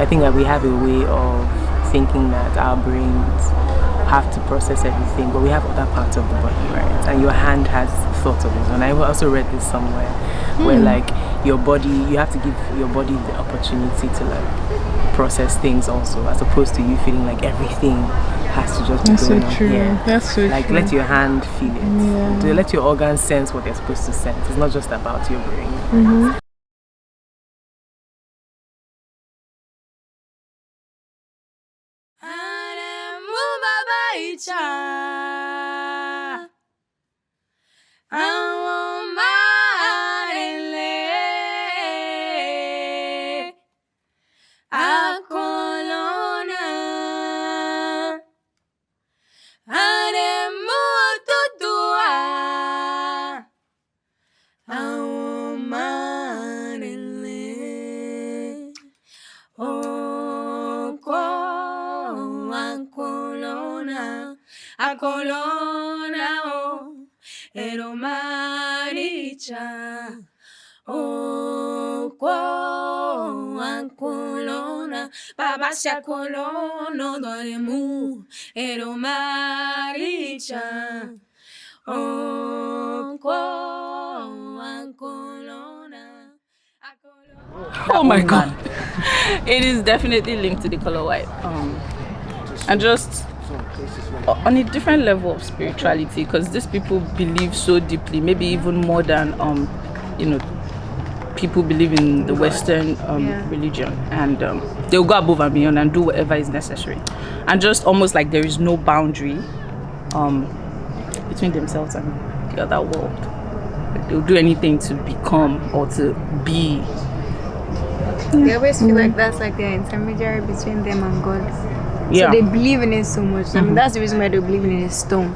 I think that we have a way of thinking that our brains have to process everything, but we have other parts of the body, right? And your hand has thoughts of its own. I also read this somewhere where like your body, you have to give your body the opportunity to like process things also, as opposed to you feeling like everything has to just be going on here. That's so like true. let your hand feel it. To let your organs sense what they're supposed to sense. It's not just about your brain. Oh my god. It is definitely linked to the color white. And just on a different level of spirituality, because these people believe so deeply, maybe even more than people believe in the Western religion, and they'll go above and beyond and do whatever is necessary, and just almost like there is no boundary between themselves and the other world. Like they'll do anything to become or to be. They always feel like that's like the intermediary between them and God. Yeah. So they believe in it so much. I mean, that's the reason why they believe in a stone.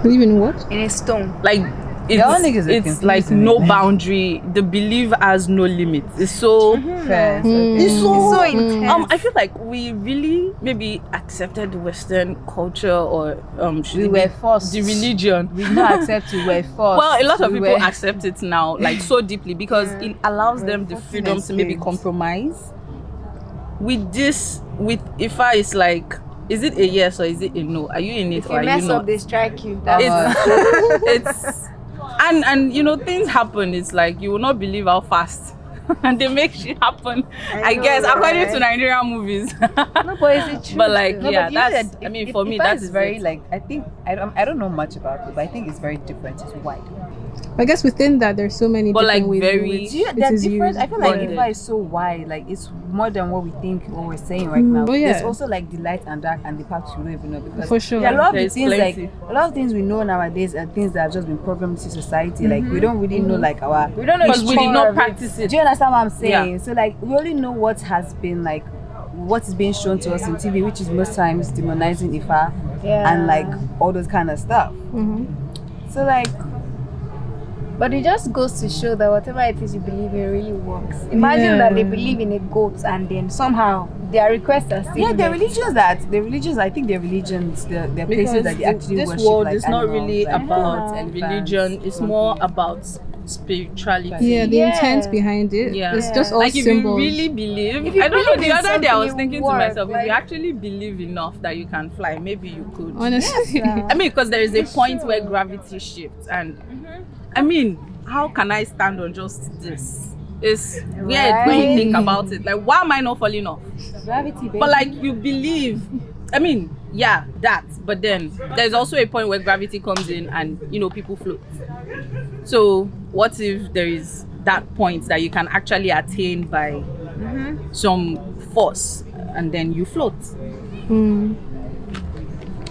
Believe in what? In a stone. Like it's like no boundary. The belief has no limit. It's so It's so intense. I feel like we really maybe accepted Western culture, or we were forced. The religion. We did not accept it. We were forced. Well, a lot of people accept it now, like so deeply, because it allows them the freedom to maybe compromise. With this, with Ifa, it's like, is it a yes or is it a no? Are you in it or are you not? If you mess up, they strike you. It's and things happen. It's like you will not believe how fast and they make shit happen. I guess according to Nigerian movies. No, but is it true? But like, No, yeah, but that's. said, I mean, if, for if me, that that's is very like. I think I don't know much about it, but I think it's very different. It's wide. I guess within that there's so many But different like ways very- in which They're it is different. used. I feel like Bonded. Ifa is so wide. Like it's more than what we think, what we're saying right now. Oh, yeah. There's also like the light and dark and the parts we don't even know, because For sure. there are a lot of the There's things plenty. a lot of things we know nowadays are things that have just been programmed to society. Like we don't really know like our We don't know Because we did not practice Do it. you understand what I'm saying? Yeah. So like we only know what has been like what is being shown to us in TV, which is most times demonizing Ifa and like all those kind of stuff. So like, But it just goes to show that whatever it is you believe in really works. Imagine that they believe in a goat and then somehow their requests are still yeah, met. the religions, I think they're religions, they're places that they actually this worship world like is not animals, really like about elephants, religion. It's more about spirituality. Yeah, the Yeah. intent behind it. Yeah. It's just all Like if symbols. you really believe, If you I don't know, believe the in other day I was something, thinking you to work, myself, if like- you actually believe enough that you can fly, maybe you could. Honestly. I mean, because there is a point where gravity shifts, and I mean, how can I stand on just this? It's weird when you think about it. Like, why am I not falling off? gravity, baby. But like, you believe. I mean, yeah, that. But then there's also a point where gravity comes in, and people float. So what if there is that point that you can actually attain by some force, and then you float?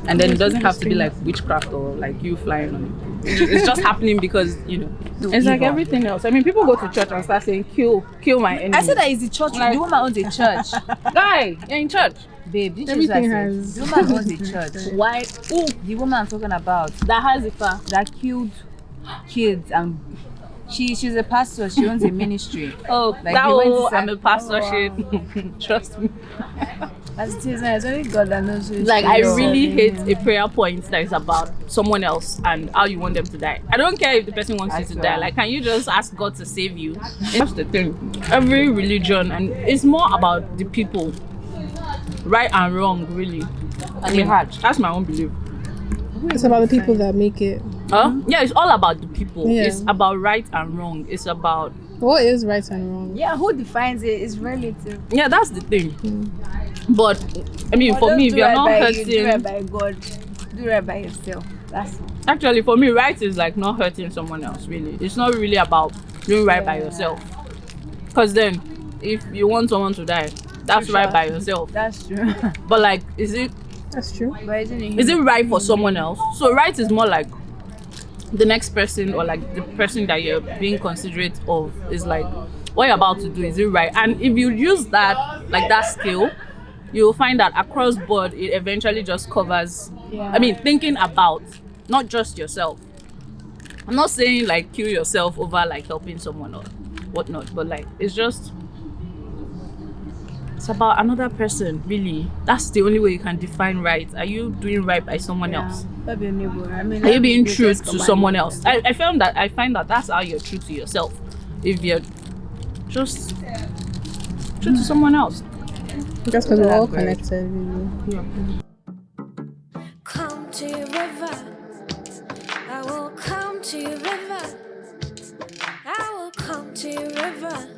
And then it doesn't have to be like witchcraft or like you flying on it. It's just happening because it's like everything else. I mean, people go to church and start saying kill my enemy. I said that is the church. Like- The woman owns a church. Guy, you're in church. Babe, this is Everything what I has- said. The woman owns a church. Why? Who The woman I'm talking about that has Ifa? that killed kids and She's a pastor. She owns a ministry. Oh, Like, that they went to whole say- I'm a pastor Oh, wow. shit. Trust me. As it is now, it's only God that knows. Who Like, I is really hate serving. a prayer point that is about someone else and how you want them to die. I don't care if the person wants you to die. Like, can you just ask God to save you? That's the thing. Every religion, and it's more about the people, right and wrong, really. I mean, that's my own belief. It's about the people that make it. Yeah, it's all about the people. Yeah. It's about right and wrong. It's about What is right and wrong? Yeah, who defines it is relative. yeah, that's the thing. But I mean, But for don't me, if do you're right not by you, do right hurting, by God. Do right by yourself. That's all. actually, for me, right is like not hurting someone else. Really, it's not really about doing right by yourself. Because then, if you want someone to die, that's right by yourself. That's true. But like, is it That's true. But isn't it is it right for someone else? So right is more like the next person, or like the person that you're being considerate of is like what you're about to do, is it right? And if you use that, like that skill, you'll find that across board it eventually just covers I mean, thinking about not just yourself. I'm not saying like kill yourself over like helping someone or whatnot, but like it's about another person, really. That's the only way you can define right. Are you doing right by someone else? Love your neighbor. I mean, Are you that's being the true greatest to someone commandment. else? I find that that's how you're true to yourself. If you're just true to someone else. That's because we're all That's great. connected, really. Yeah. Come to your river. I will come to your river. I will come to your river.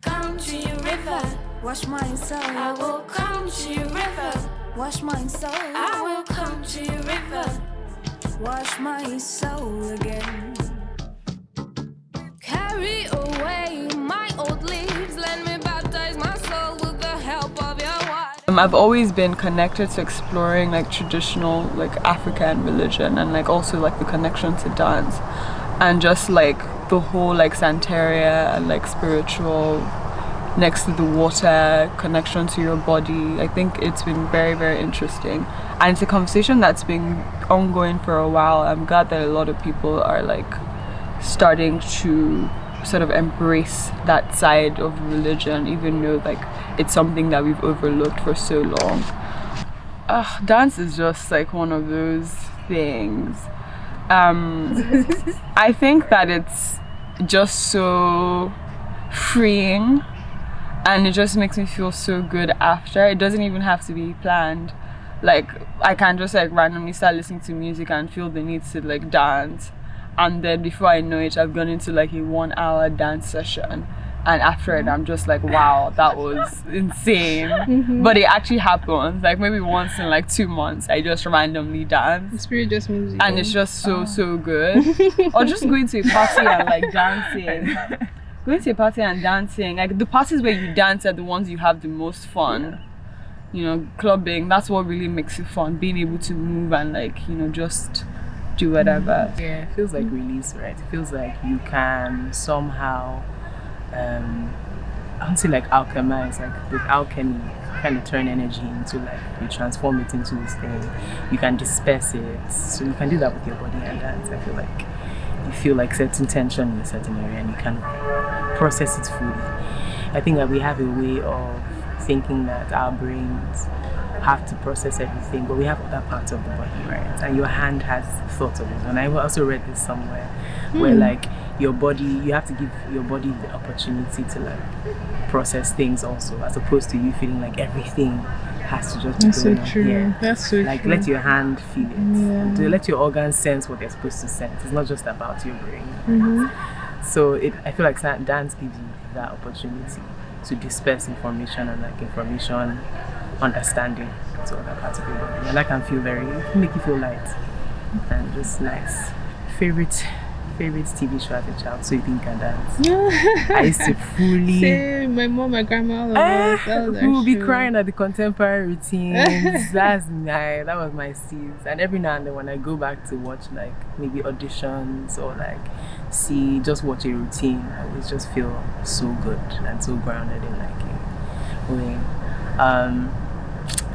Come to your river. Wash my soul. I will come to your river. Wash my soul. I will come to your river. Wash my soul again. Carry away my old leaves. Let me baptize my soul with the help of your water. I've always been connected to exploring like traditional like African religion, and like also like the connection to dance, and just like the whole like Santeria and like spiritual next to the water connection to your body. I think it's been very, very interesting, and it's a conversation that's been ongoing for a while. I'm glad that a lot of people are like starting to sort of embrace that side of religion, even though like it's something that we've overlooked for so long. Dance is just like one of those things. I think that it's just so freeing, and it just makes me feel so good after. It doesn't even have to be planned. Like I can just like randomly start listening to music and feel the need to like dance, and then before I know it, I've gone into like a 1 hour dance session, and after it I'm just like, wow, that was insane. But it actually happens like maybe once in like 2 months. I just randomly dance, Spirit just moves you. and it's just so good. Or just going to a party and like dancing. Going to a party and dancing, like the parties where you dance are the ones you have the most fun. You know, clubbing, that's what really makes it fun, being able to move and like, you know, just do whatever. Yeah, it feels like release, right? It feels like you can somehow, I don't say like alchemize, like with alchemy, kind of turn energy into like, you transform it into this thing. You can disperse it. So you can do that with your body and dance. I feel like you feel like certain tension in a certain area and you can process it fully. I think that we have a way of thinking that our brains have to process everything, but we have other parts of the body, right? And your hand has thoughts of it. And I also read this somewhere where like your body, you have to give your body the opportunity to like process things also, as opposed to you feeling like everything has to just be That's so going on true. here. That's so Like true. let your hand feel it. Yeah. To let your organs sense what they're supposed to sense. It's not just about your brain. So I feel like dance gives you that opportunity to disperse information and like information understanding to other parts of your body, and that can make you feel light and just nice. Favorite TV show as a child, So You Think You Can Dance. I used to fully Same, my mom, my grandma, all of us. That was we would be our show. crying at the contemporary routines. That was my steez. And every now and then when I go back to watch like maybe auditions or like watch a routine, I always just feel so good and so grounded in like a way.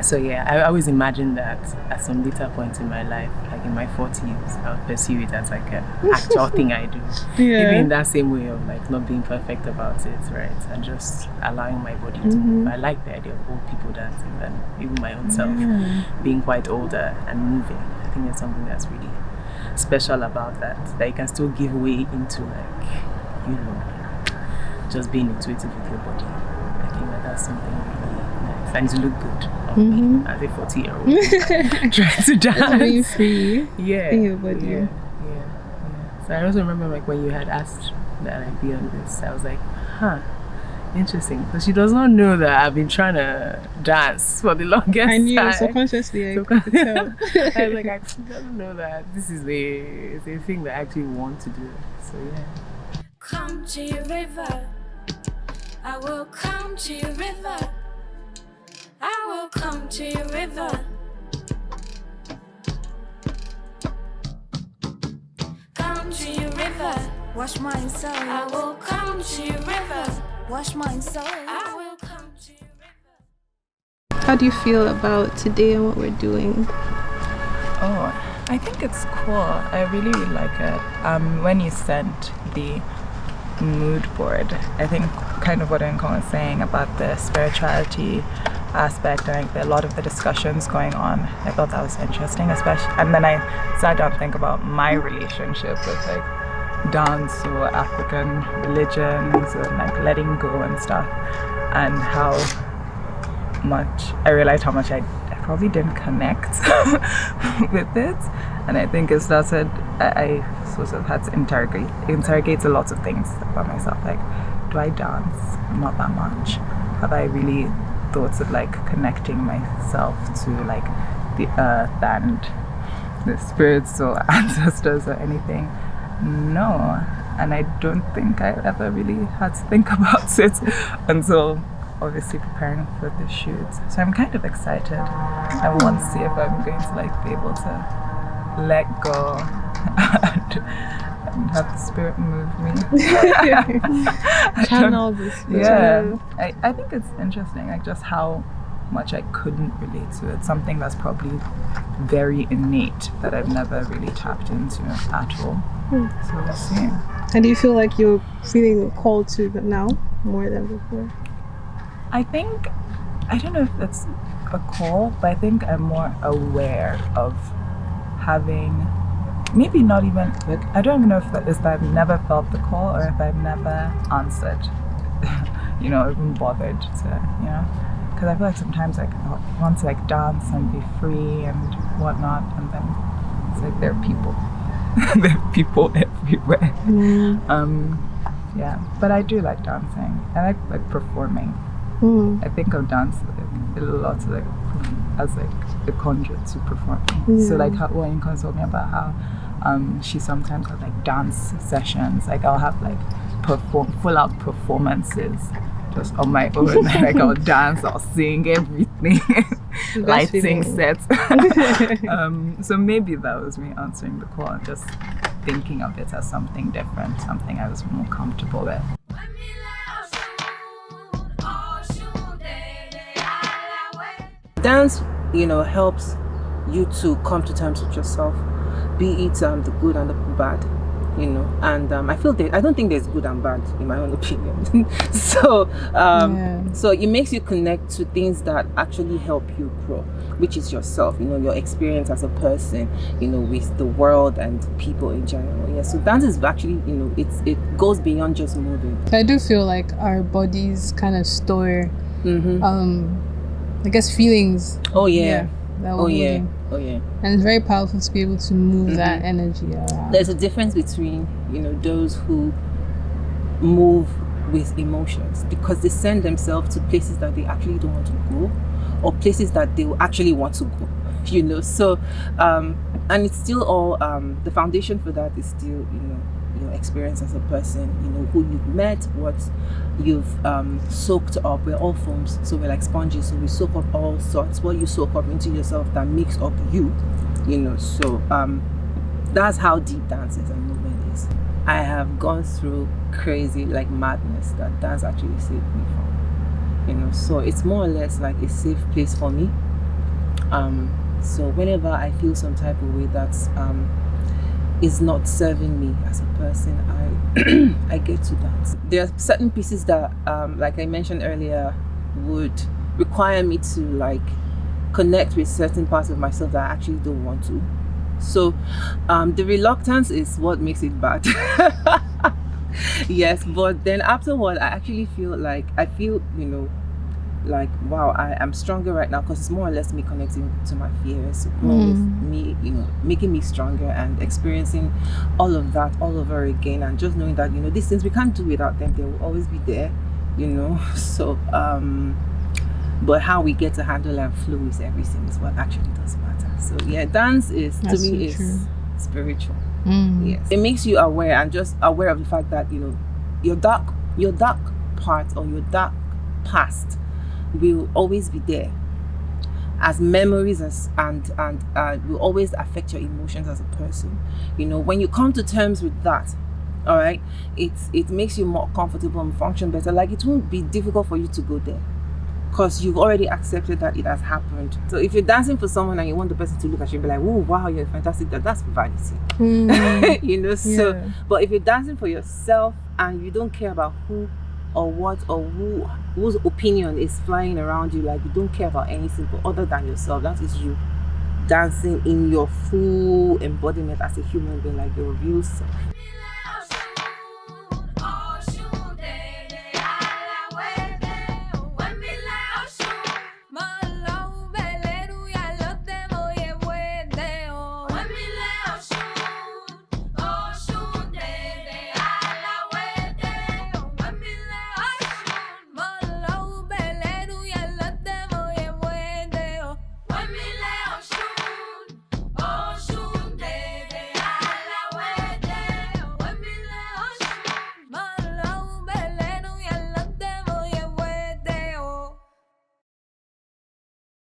So yeah, I always imagine that at some later point in my life I like in my 40s, I'll pursue it as like an actual thing I do. Yeah. Maybe in that same way of like not being perfect about it, right? And just allowing my body to move. I like the idea of old people dancing and even my own self being quite older and moving. I think there's something that's really special about that you can still give way into, like, you know, just being intuitive with your body. I think that's something really nice. And to look good on me as a 40-year-old trying to dance. Being free. Yeah. In your body. Yeah. So I also remember like when you had asked that I be on this, I was like, huh, interesting. Because she does not know that I've been trying to dance for the longest I knew time. subconsciously. I could tell. I was like, she doesn't know that this is a thing that I actually want to do. So yeah. Come to your river. I will come to your river. I will come to your river. Come to your river. Wash my soul. I will come to your river. Wash my soul. I will come to your river. How do you feel about today and what we're doing? Oh, I think it's cool. I really, really like it. When you sent the mood board, I think kind of what Nkong was saying about the spirituality aspect and like a lot of the discussions going on, I thought that was interesting, especially. And then I sat down to think about my relationship with like dance or African religions and like letting go and stuff, and how much I realized how much I probably didn't connect with it. And I think it started, I sort of had to interrogate a lot of things about myself, like, do I dance? Not that much. Have I really thought of like connecting myself to like the earth and the spirits or ancestors or anything? No. And I don't think I ever really had to think about it until obviously preparing for the shoot. So I'm kind of excited. I want to see if I'm going to like be able to let go and have the spirit move me. Channel the spirit. Yeah, I think it's interesting, like just how much I couldn't relate to it. Something that's probably very innate that I've never really tapped into at all. So we'll see. And do you feel like you're feeling called to it now more than before? I think, I don't know if that's a call, but I think I'm more aware of having, maybe not even, like, I don't even know if that is that I've never felt the call or if I've never answered, you know, even bothered to, you know, because I feel like sometimes like I want to like dance and be free and whatnot, and then it's like there are people, there are people everywhere. Yeah, but I do like dancing. I like performing. I think of dance like, a lot like as like a conduit to performing. So like how, when you told me about how she sometimes has like dance sessions, like I'll have like full out performances just on my own. Like I'll dance, I'll sing everything, lighting sets. So maybe that was me answering the call and just thinking of it as something different, something I was more comfortable with. Dance, you know, helps you to come to terms with yourself, be it the good and the bad, you know. And I feel that I don't think there's good and bad in my own opinion. So so it makes you connect to things that actually help you grow, which is yourself, you know, your experience as a person, you know, with the world and people in general. Yeah, so dance is actually, you know, it goes beyond just moving. I do feel like our bodies kind of store I guess feelings. Oh yeah. That we're holding. Oh yeah. And it's very powerful to be able to move that energy around. There's a difference between, you know, those who move with emotions because they send themselves to places that they actually don't want to go, or places that they actually want to go, you know. So and it's still all the foundation for that is still, you know, your experience as a person, you know, who you've met, what you've soaked up. We're all forms, so we're like sponges, so we soak up all sorts. What you soak up into yourself that makes up you, you know. So that's how deep dance is and movement is. I have gone through crazy like madness that dance actually saved me from, you know. So it's more or less like a safe place for me. So whenever I feel some type of way that is not serving me as a person, I get to dance. There are certain pieces that, like I mentioned earlier, would require me to like connect with certain parts of myself that I actually don't want to. So the reluctance is what makes it bad. Yes, but then afterward I actually feel like like wow, I am stronger right now, because it's more or less me connecting to my fears, more with me, making me stronger and experiencing all of that all over again, and just knowing that these things we can't do without them. They will always be there, so but how we get to handle and flow with everything is what actually does matter. So yeah, dance is That's to me so is true. spiritual. Yes, it makes you aware, and just aware of the fact that your dark part or your dark past will always be there as memories, and will always affect your emotions as a person. When you come to terms with that, all right, it makes you more comfortable and function better. Like, it won't be difficult for you to go there, because you've already accepted that it has happened. So if you're dancing for someone and you want the person to look at you and be like, oh wow, you're fantastic, that's vanity. So but if you're dancing for yourself and you don't care about who or what or whose opinion is flying around you, like you don't care about anything but other than yourself, that is you dancing in your full embodiment as a human being, like your real self.